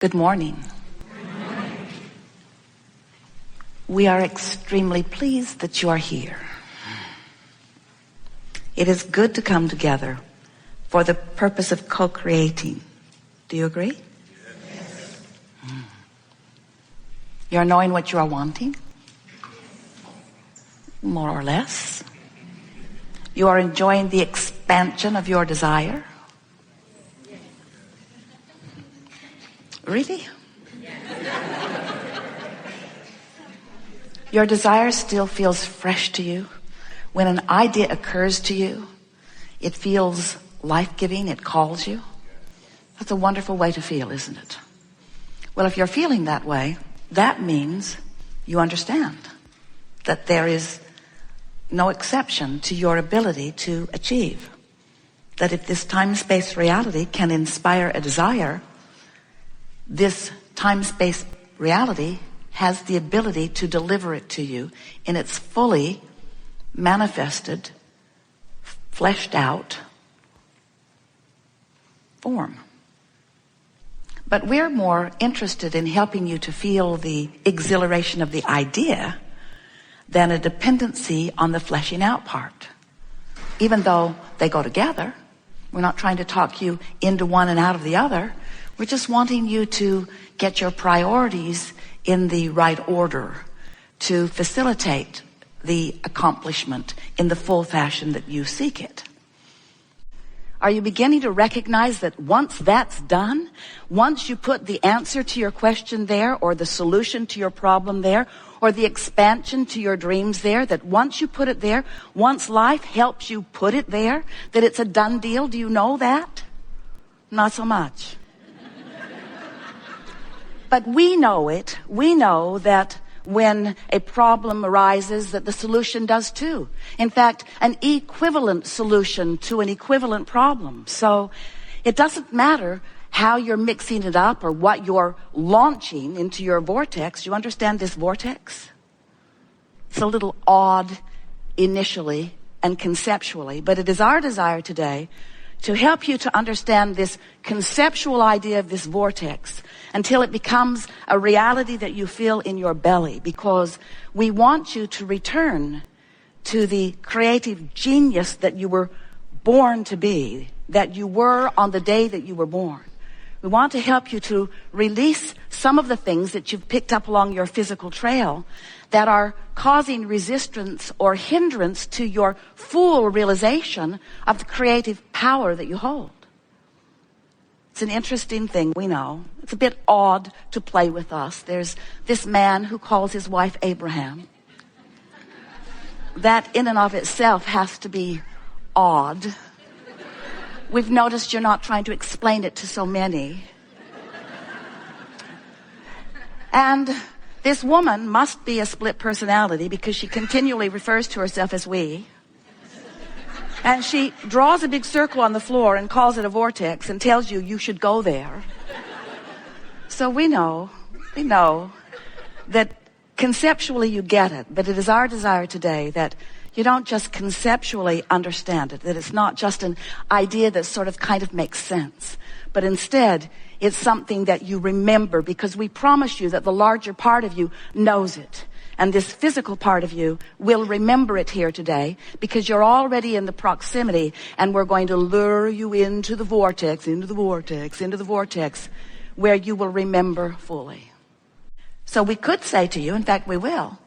Good morning. We are extremely pleased that you are here. It is good to come together for the purpose of co-creating. Do you agree? Yes. You're knowing what you are wanting? More or less. You are enjoying the expansion of your desire? Really? Your desire still feels fresh to you. When an idea occurs to you, it feels life-giving, it calls you. That's a wonderful way to feel, isn't it? Well, if you're feeling that way, that means you understand that there is no exception to your ability to achieve. That if this time-space reality can inspire a desire, this time-space reality has the ability to deliver it to you in its fully manifested, fleshed out form. But we're more interested in helping you to feel the exhilaration of the idea than a dependency on the fleshing out part. Even though they go together, we're not trying to talk you into one and out of the other. We're just wanting you to get your priorities in the right order to facilitate the accomplishment in the full fashion that you seek it. Are you beginning to recognize that once that's done, once you put the answer to your question there, or the solution to your problem there, or the expansion to your dreams there, that once you put it there, once life helps you put it there, that it's a done deal? Do you know that? Not so much. But we know it. We know that when a problem arises, that the solution does too. In fact, an equivalent solution to an equivalent problem. So it doesn't matter how you're mixing it up or what you're launching into your vortex. You understand this vortex? It's a little odd initially and conceptually, but it is our desire today to help you to understand this conceptual idea of this vortex until it becomes a reality that you feel in your belly, because we want you to return to the creative genius that you were born to be, that you were on the day that you were born. We want to help you to release some of the things that you've picked up along your physical trail that are causing resistance or hindrance to your full realization of the creative power that you hold. It's an interesting thing, we know. It's a bit odd to play with us. There's this man who calls his wife Abraham. That in and of itself has to be odd. We've noticed you're not trying to explain it to so many. And this woman must be a split personality, because she continually refers to herself as we. And she draws a big circle on the floor and calls it a vortex and tells you should go there. So we know that conceptually you get it, but it is our desire today that you don't just conceptually understand it, that it's not just an idea that sort of kind of makes sense, but instead it's something that you remember, because we promise you that the larger part of you knows it. And this physical part of you will remember it here today, because you're already in the proximity, and we're going to lure you into the vortex, where you will remember fully. So we could say to you, in fact we will,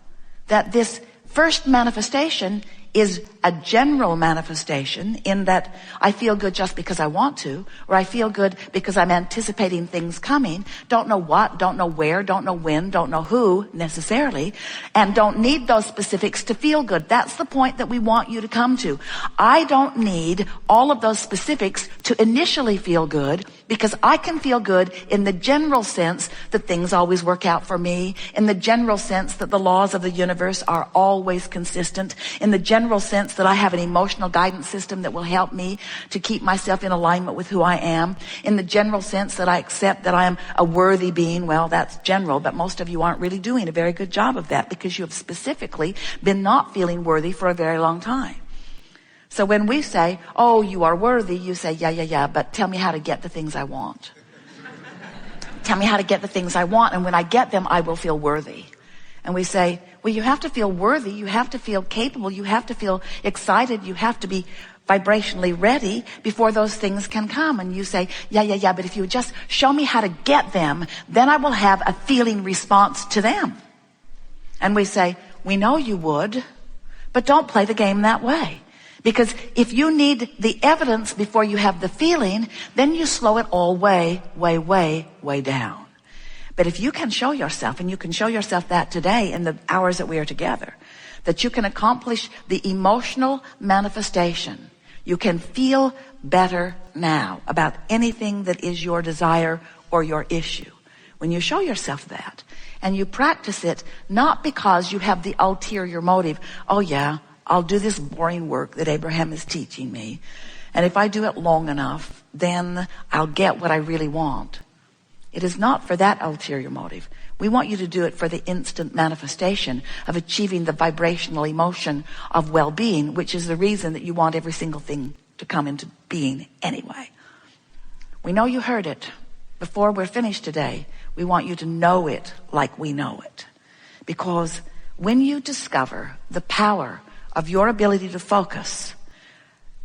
that this first manifestation is a general manifestation, in that I feel good just because I want to, or I feel good because I'm anticipating things coming. Don't know what, don't know where, don't know when, don't know who necessarily, and don't need those specifics to feel good. That's the point that we want you to come to. I don't need all of those specifics to initially feel good, because I can feel good in the general sense that things always work out for me, in the general sense that the laws of the universe are always consistent, in the general sense that I have an emotional guidance system that will help me to keep myself in alignment with who I am, in the general sense that I accept that I am a worthy being. Well, that's general, but most of you aren't really doing a very good job of that, because you have specifically been not feeling worthy for a very long time. So when we say, oh, you are worthy, you say, yeah, but tell me how to get the things I want. tell me how to get the things I want, and when I get them, I will feel worthy. And we say, well, you have to feel worthy, you have to feel capable, you have to feel excited, you have to be vibrationally ready before those things can come. And you say, yeah, but if you just show me how to get them, then I will have a feeling response to them. And we say, we know you would, but don't play the game that way. Because if you need the evidence before you have the feeling, then you slow it all way down. But if you can show yourself, and you can show yourself that today in the hours that we are together, that you can accomplish the emotional manifestation, you can feel better now about anything that is your desire or your issue. When you show yourself that, and you practice it, not because you have the ulterior motive, oh yeah, I'll do this boring work that Abraham is teaching me, and if I do it long enough, then I'll get what I really want. It is not for that ulterior motive. We want you to do it for the instant manifestation of achieving the vibrational emotion of well-being, which is the reason that you want every single thing to come into being anyway. We know you heard it. Before we're finished today, we want you to know it like we know it. Because when you discover the power of your ability to focus,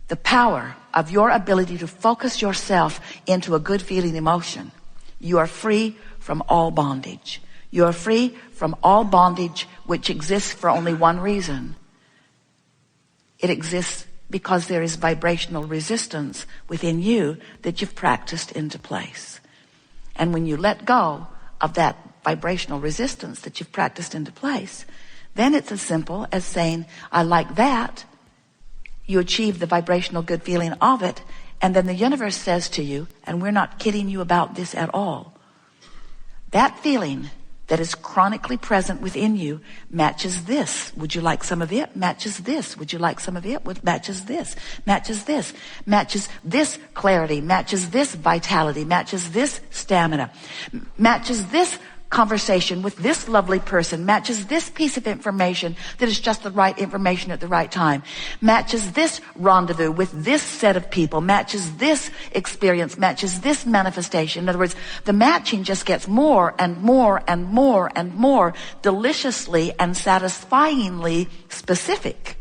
the power of your ability to focus yourself into a good feeling emotion, you are free from all bondage. You are free from all bondage which exists for only one reason. It exists because there is vibrational resistance within you that you've practiced into place. And when you let go of that vibrational resistance that you've practiced into place, then it's as simple as saying, I like that. You achieve the vibrational good feeling of it. And then the universe says to you, and we're not kidding you about this at all, that feeling that is chronically present within you matches this. Would you like some of it? Matches this. Would you like some of it? Matches this. Matches this. Matches this clarity. Matches this vitality. Matches this stamina. Matches this conversation with this lovely person, matches this piece of information that is just the right information at the right time, matches this rendezvous with this set of people, matches this experience, matches this manifestation. In other words, the matching just gets more and more and more and more deliciously and satisfyingly specific.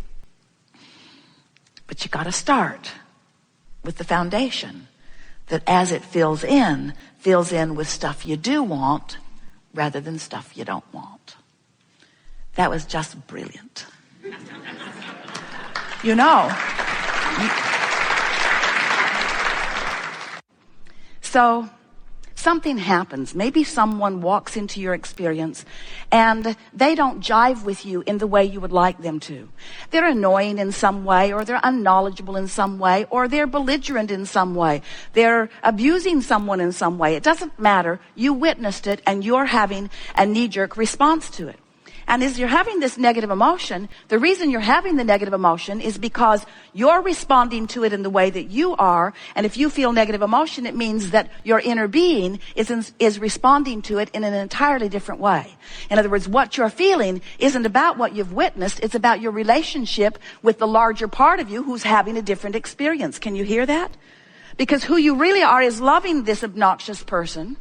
But you got to start with the foundation that as it fills in with stuff you do want rather than stuff you don't want. That was just brilliant. You know. So something happens. Maybe someone walks into your experience and they don't jive with you in the way you would like them to. They're annoying in some way, or they're unknowledgeable in some way, or they're belligerent in some way. They're abusing someone in some way. It doesn't matter. You witnessed it and you're having a knee-jerk response to it. And as you're having this negative emotion, the reason you're having the negative emotion is because you're responding to it in the way that you are. And if you feel negative emotion, it means that your inner being is responding to it in an entirely different way. In other words, what you're feeling isn't about what you've witnessed. It's about your relationship with the larger part of you who's having a different experience. Can you hear that? Because who you really are is loving this obnoxious person,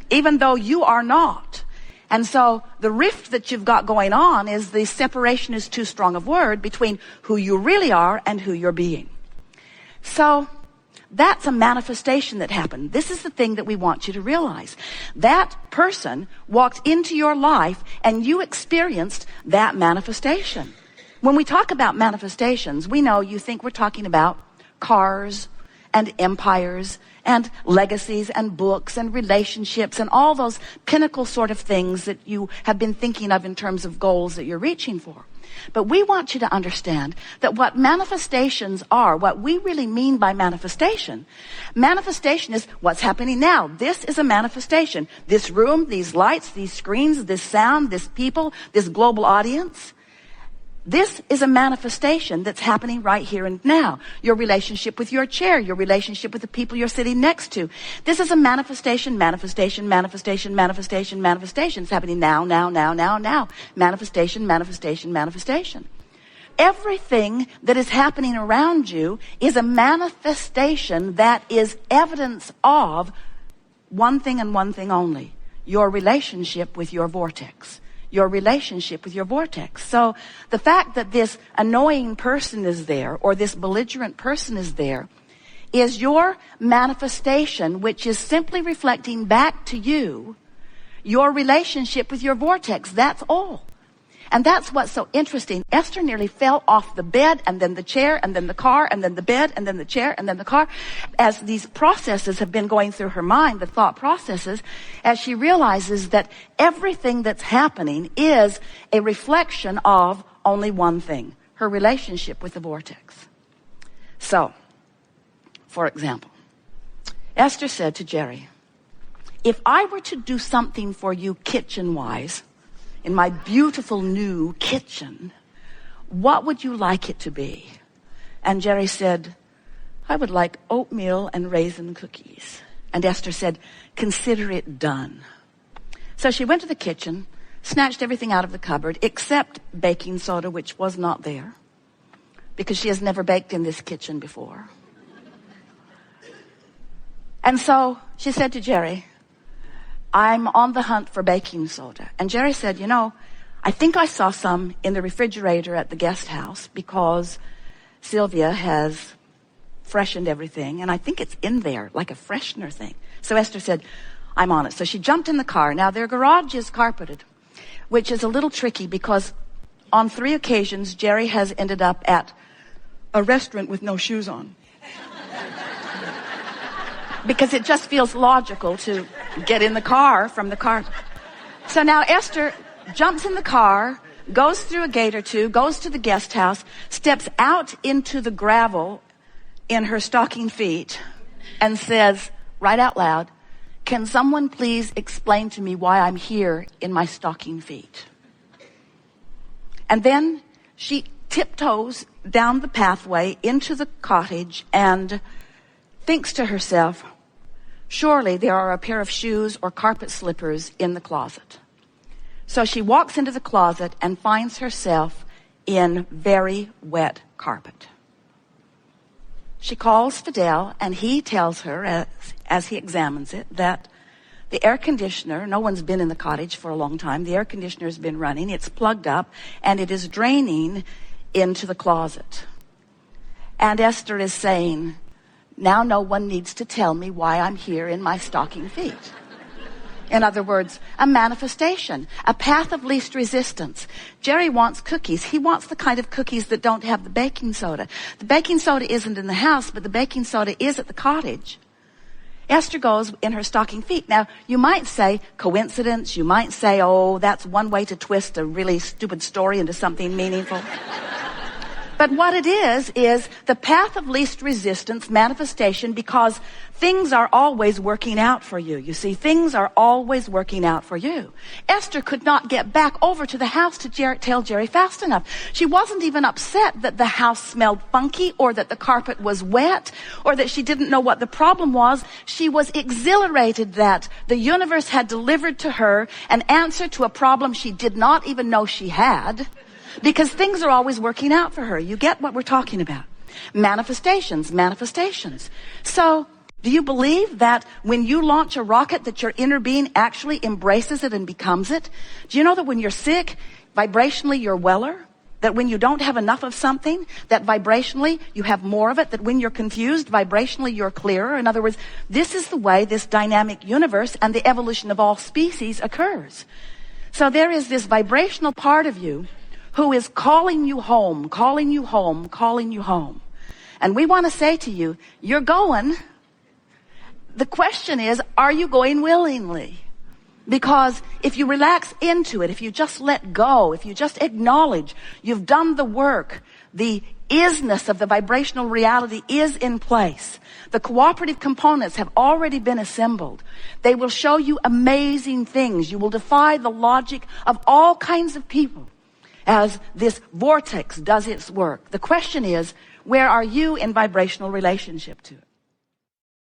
even though you are not. And so the rift that you've got going on is the separation is too strong of word between who you really are and who you're being. So that's a manifestation that happened. This is the thing that we want you to realize. That person walked into your life and you experienced that manifestation. When we talk about manifestations, we know you think we're talking about cars and empires and legacies and books and relationships and all those pinnacle sort of things that you have been thinking of in terms of goals that you're reaching for. But we want you to understand that what manifestations are, what we really mean by manifestation is what's happening now. This is a manifestation. This room, these lights, these screens, this sound, this people, this global audience. This is a manifestation that's happening right here and now. Your relationship with your chair, your relationship with the people you're sitting next to. This is a manifestation. It's happening now. Manifestation. Everything that is happening around you is a manifestation that is evidence of one thing and one thing only: your relationship with your vortex. Your relationship with your vortex. So the fact that this annoying person is there, or this belligerent person is there, is your manifestation, which is simply reflecting back to you your relationship with your vortex. That's all. And that's what's so interesting. Esther nearly fell off the bed, and then the chair, and then the car, and then the bed, and then the chair, and then the car. As these processes have been going through her mind, the thought processes, as she realizes that everything that's happening is a reflection of only one thing: her relationship with the vortex. So, for example, Esther said to Jerry, if I were to do something for you kitchen-wise, in my beautiful new kitchen, what would you like it to be? And Jerry said, I would like oatmeal and raisin cookies. And Esther said, consider it done. So she went to the kitchen, snatched everything out of the cupboard except baking soda, which was not there, because she has never baked in this kitchen before. And so she said to Jerry, I'm on the hunt for baking soda. And Jerry said, I think I saw some in the refrigerator at the guest house, because Sylvia has freshened everything, and I think it's in there, like a freshener thing. So Esther said, I'm on it. So she jumped in the car. Now, their garage is carpeted, which is a little tricky, because on 3 occasions, Jerry has ended up at a restaurant with no shoes on. Because it just feels logical to get in the car from the car. So now Esther jumps in the car, goes through a gate or two, goes to the guest house, steps out into the gravel in her stocking feet, and says, right out loud, can someone please explain to me why I'm here in my stocking feet? And then she tiptoes down the pathway into the cottage and thinks to herself, surely there are a pair of shoes or carpet slippers in the closet. So she walks into the closet and finds herself in very wet carpet. She calls Fidel, and he tells her, as he examines it, that the air conditioner, no one's been in the cottage for a long time, the air conditioner has been running, it's plugged up, and it is draining into the closet. And Esther is saying, now no one needs to tell me why I'm here in my stocking feet. In other words, a manifestation, a path of least resistance. Jerry wants cookies. He wants the kind of cookies that don't have the baking soda. The baking soda isn't in the house, but the baking soda is at the cottage. Esther goes in her stocking feet. Now, you might say coincidence. You might say, oh, that's one way to twist a really stupid story into something meaningful. But what it is the path of least resistance manifestation, because things are always working out for you. You see, things are always working out for you. Esther could not get back over to the house to tell Jerry fast enough. She wasn't even upset that the house smelled funky, or that the carpet was wet, or that she didn't know what the problem was. She was exhilarated that the universe had delivered to her an answer to a problem she did not even know she had. Because things are always working out for her. You get what we're talking about. Manifestations. So, do you believe that when you launch a rocket that your inner being actually embraces it and becomes it? Do you know that when you're sick, vibrationally you're weller? That when you don't have enough of something, that vibrationally you have more of it? That when you're confused, vibrationally you're clearer? In other words, this is the way this dynamic universe and the evolution of all species occurs. So there is this vibrational part of you who is calling you home. And we want to say to you, you're going. The question is, are you going willingly? Because if you relax into it, if you just let go, if you just acknowledge you've done the work, the isness of the vibrational reality is in place. The cooperative components have already been assembled. They will show you amazing things. You will defy the logic of all kinds of people as this vortex does its work. The question is, where are you in vibrational relationship to it?